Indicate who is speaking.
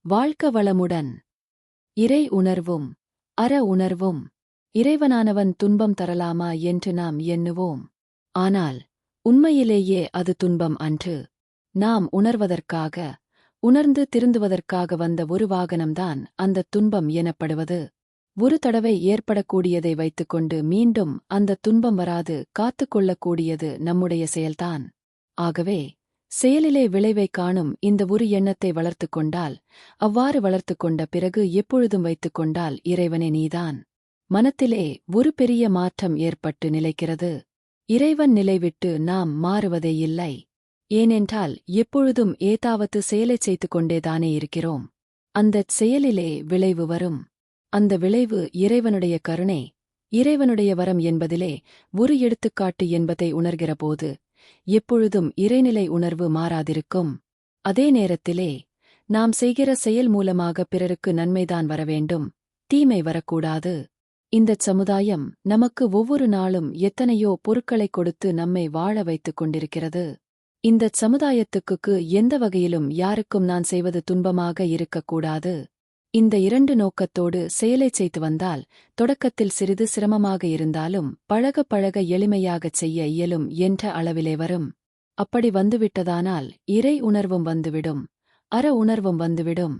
Speaker 1: வாழ்க்க வளமுடன். இறை உணர்வும் அற உணர்வும். இறைவனானவன் துன்பம் தரலாமா என்று நாம் எண்ணுவோம். ஆனால் உண்மையிலேயே அது துன்பம் அன்று. நாம் உணர்வதற்காக, உணர்ந்து திருந்துவதற்காக வந்த ஒரு வாகனம்தான் அந்தத் துன்பம் எனப்படுவது. ஒரு தடவை ஏற்படக்கூடியதை வைத்துக்கொண்டு மீண்டும் அந்தத் துன்பம் வராது காத்துக்கொள்ளக்கூடியது நம்முடைய செயல்தான். ஆகவே செயலிலே விளைவைக் காணும் இந்த ஒரு எண்ணத்தை வளர்த்துக் கொண்டால், அவ்வாறு வளர்த்துக் கொண்ட பிறகு எப்பொழுதும் வைத்துக் கொண்டால் இறைவனே நீதான். மனத்திலே ஒரு பெரிய மாற்றம் ஏற்பட்டு நிலைக்கிறது. இறைவன் நிலைவிட்டு நாம் மாறுவதே இல்லை. ஏனென்றால் எப்பொழுதும் ஏதாவது செயலைச் செய்து கொண்டேதானே இருக்கிறோம். அந்தச் செயலிலே விளைவு வரும். அந்த விளைவு இறைவனுடைய கருணை, இறைவனுடைய வரம் என்பதிலே ஒரு எடுத்துக்காட்டு என்பதை உணர்கிறபோது எப்பொழுதும் இறைநிலை உணர்வு மாறாதிருக்கும். அதே நேரத்திலே நாம் செய்கிற செயல் மூலமாக பிறருக்கு நன்மைதான் வரவேண்டும், தீமை வரக்கூடாது. இந்தச் சமுதாயம் நமக்கு ஒவ்வொரு நாளும் எத்தனையோ பொருட்களைக் கொடுத்து நம்மை வாழ வைத்துக் கொண்டிருக்கிறது. இந்தச் சமுதாயத்துக்கு எந்த வகையிலும் யாருக்கும் நான் செய்வது துன்பமாக இருக்கக்கூடாது. இந்த இரண்டு நோக்கத்தோடு செயலைச் செய்து வந்தால் தொடக்கத்தில் சிறிது சிரமமாக இருந்தாலும் பழக பழக எளிமையாகச் செய்ய இயலும் என்ற அளவிலே வரும். அப்படி வந்துவிட்டதானால் இறை உணர்வும் வந்துவிடும், அற உணர்வும் வந்துவிடும்.